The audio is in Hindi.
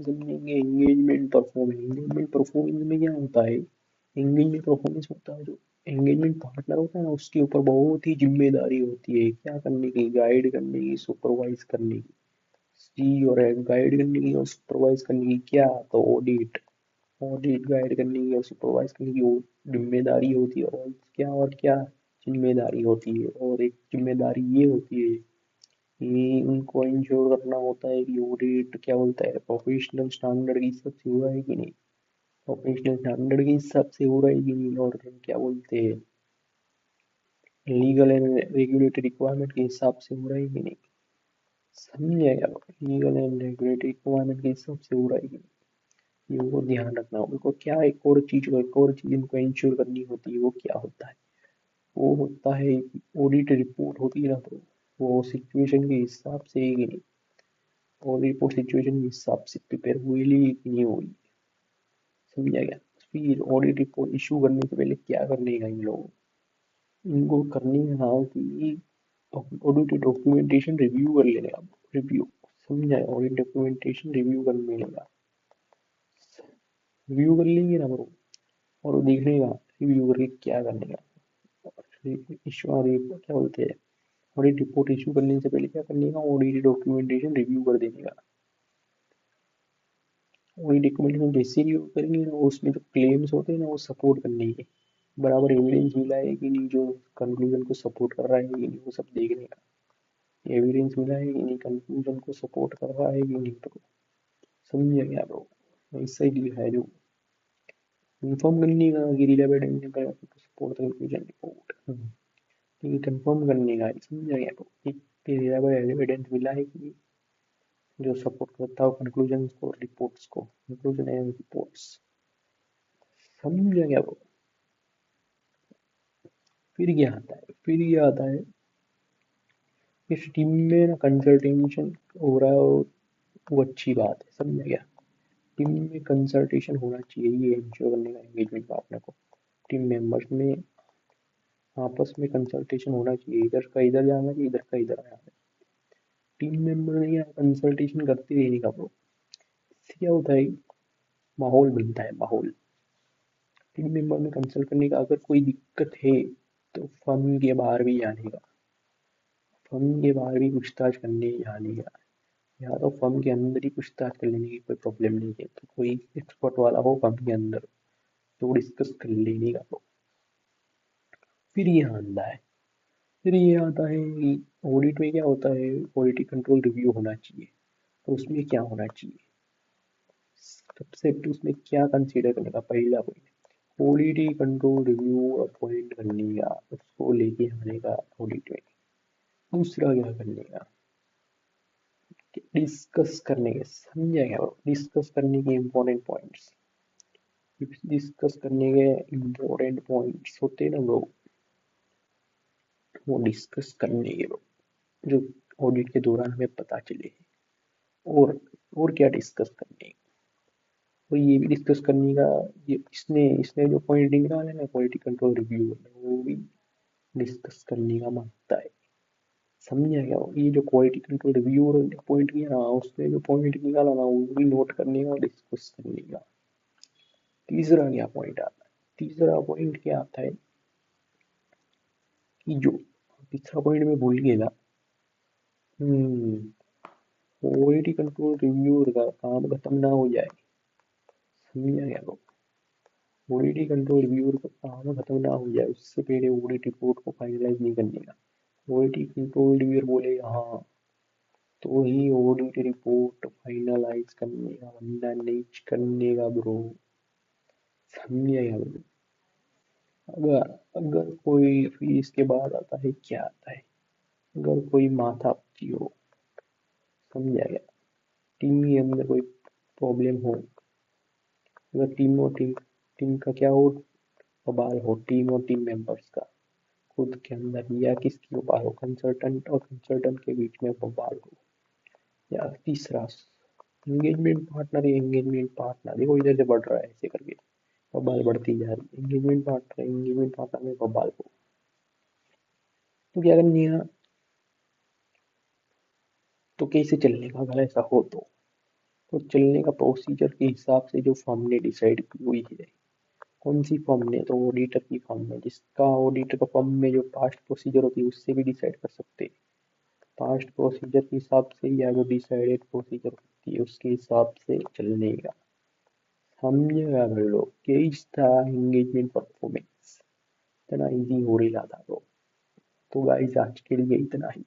समझेंगे एंगेजमेंट परफॉर्मेंस। एंगेजमेंट परफॉर्मेंस में क्या होता है, एंगेजमेंट परफॉर्मेंस होता है जो एंगेजमेंट पार्टनर होता है ना, उसके ऊपर बहुत ही जिम्मेदारी होती है, क्या करने की, गाइड करने की, सुपरवाइज करने की। सी और गाइड करने की और सुपरवाइज करने की, क्या तो ऑडिट। ऑडिट गाइड करने की और सुपरवाइज करने की वो जिम्मेदारी होती है। और क्या जिम्मेदारी होती है, और एक जिम्मेदारी ये होती है कि उनको इंश्योर करना होता है कि ऑडिट क्या बोलता है, प्रोफेशनल स्टैंडर्ड के हिसाब से हो रहा है कि नहीं, प्रोफेशनल स्टैंडर्ड के हिसाब से हो रहा है कि नहीं, और क्या बोलते हैं, लीगल एंड रेगुलेटरी रिक्वायरमेंट के हिसाब से हो रहा है कि नहीं। समझे क्या, लीगल एंड रेगुलेटरी रिक्वायरमेंट के हिसाब से हो रहा है कि नहीं, ये वो ध्यान रखना। उनको क्या एक और चीज इनको इंश्योर करनी होती है, वो क्या होता है, वो होता है ऑडिट रिपोर्ट होती है ना, तो वो सिचुएशन के हिसाब से ही नहीं, और रिपोर्ट सिचुएशन के हिसाब से प्रिपेयर हुई कि नहीं हुई। समझा गया। फिर ऑडिट रिपोर्ट इशू करने से पहले क्या करने का इन लोगों, इनको करने का ना कि ऑडिट डॉक्यूमेंटेशन रिव्यू कर लेने का। रिव्यू, समझा, ऑडिट डॉक्यूमेंटेशन रिव्यू कर लेने का। रिव्यू कर लेंगे ना ब्रो, और वो देखने का रिव्यू करके क्या करने का, इशू क्या बोलते हैं, ऑडिट रिपोर्ट इशू करने से पहले क्या करने का, ऑडिट डॉक्यूमेंटेशन रिव्यू कर देने का। वही डॉक्यूमेंटेशन जैसे रिव्यू करेंगे ना, उसमें जो क्लेम्स होते हैं ना, वो सपोर्ट करने के बराबर एविडेंस मिला है कि नहीं, जो कंक्लूजन को सपोर्ट कर रहा है कि नहीं, वो सब देखने का। एविडेंस मिला है कि नहीं, कंक्लूजन को सपोर्ट कर रहा है कि नहीं, तो समझ गया ब्रो। ऐसा ही लिखा है जो इन्फॉर्म करने का कि रिलेवेंट सपोर्ट कंक्लूजन रिपोर्ट, ये कंफर्म करने का है। समझ गया ब्रो, एक रिलेवेंट एविडेंस मिला है कि जो सपोर्ट करता हो कंक्लूजन को, रिपोर्ट्स को, कंक्लूजन एंड रिपोर्ट्स। समझ गया ब्रो। फिर क्या आता है, फिर ये आता है इस टीम में ना कंसल्टेशन हो रहा है, और वो अच्छी बात है। समझ गया, टीम में कंसल्टेशन होना चाहिए, ये इंश्योर करने का एंगेजमेंट पार्टनर को। टीम मेंबर्स में आपस में कंसल्टेशन होना चाहिए, इधर का इधर जाना चाहिए, इधर का इधर जाना चाहिए। टीम मेंबर ने यहाँ कंसल्टेशन करते रहने का ब्रो। इससे क्या होता है, माहौल बनता है, माहौल। टीम मेंबर में कंसल्ट करने का, अगर कोई दिक्कत है तो फर्म के बाहर भी जाने का, फर्म के बाहर भी पूछताछ करने जाने का, या तो फर्म के अंदर ही पूछताछ कर लेने की, कोई प्रॉब्लम नहीं है, तो कोई एक्सपर्ट वाला हो फर्म के अंदर तो डिस्कस कर लेने का ब्रो। फिर ये आता है, फिर ये आता है कि ऑडिट में क्या होता है, क्वालिटी कंट्रोल रिव्यू होना चाहिए। तो उसमें क्या होना चाहिए, सबसे उसमें क्या कंसीडर करने का, पहला point quality control review appoint करने का, उसको लेके आने का ऑडिट में। दूसरा क्या करने का, डिस्कस करने के, समझा क्या, डिस्कस करने के इम्पोर्टेंट पॉइंट्स, डिस्कस करने के इम्पोर्टेंट पॉइंट्स होते हैं ना लोग, वो डिस्कस करने के लोग, जो ऑडिट के दौरान हमें पता चले। और और क्या डिस्कस करने, तो ये भी डिस्कस करने का, ये इसने इसने जो पॉइंट निकाला है ना क्वालिटी कंट्रोल रिव्यू, वो भी डिस्कस करने का मानता है। समझा क्या, ये जो क्वालिटी कंट्रोल रिव्यू और पॉइंट किया ना, उसने जो पॉइंट निकाला ना, वो भी नोट करने का और डिस्कस करने का। तीसरा क्या पॉइंट आता है, तीसरा पॉइंट क्या आता है कि जो, तीसरा पॉइंट में भूल गया। क्वालिटी कंट्रोल रिव्यू का काम खत्म ना हो जाए। समझा क्या, क्वालिटी कंट्रोल रिव्यूअर का काम खत्म ना हो जाए उससे पहले ऑडिट रिपोर्ट को फाइनलाइज नहीं करने का। क्वालिटी कंट्रोल रिव्यूअर बोले हाँ, तो ही ऑडिट रिपोर्ट फाइनलाइज करने का, वरना नहीं करने का ब्रो। समझेगा ब्रो। अगर अगर कोई, फिर इसके बाद आता है, क्या आता है, अगर कोई माथा पच्ची हो, समझा गया, टीम के अंदर कोई प्रॉब्लम हो, अगर टीम टीम का क्या हो, बवाल हो, टीम और टीम मेंबर्स का खुद के अंदर, या किसकी बवाल हो, कंसल्टेंट और कंसल्टेंट के बीच में बवाल हो, या तीसरा एंगेजमेंट पार्टनर, एंगेजमेंट पार्टनर देखो इधर से बढ़ रहा है, ऐसे करके बवाल बढ़ती जा रही है, एंगेजमेंट पार्टनर में बवाल हो, तो क्या करनी है, तो कैसे चलने का अगर ऐसा हो तो। तो चलने का प्रोसीजर के हिसाब से जो फर्म ने डिसाइड की हुई है, कौन सी फर्म ने, तो ऑडिटर की फर्म ने, जिसका ऑडिटर का फर्म में जो पास्ट प्रोसीजर होती है उससे भी डिसाइड कर सकते हैं। पास्ट प्रोसीजर के हिसाब से या जो डिसाइडेड प्रोसीजर होती है उसके हिसाब से चलने का। समझेगा भाई लोग कि इस तरह एंगेजमेंट परफॉर्मेंस इतना इजी हो रही था। तो गाइस आज के लिए इतना ही।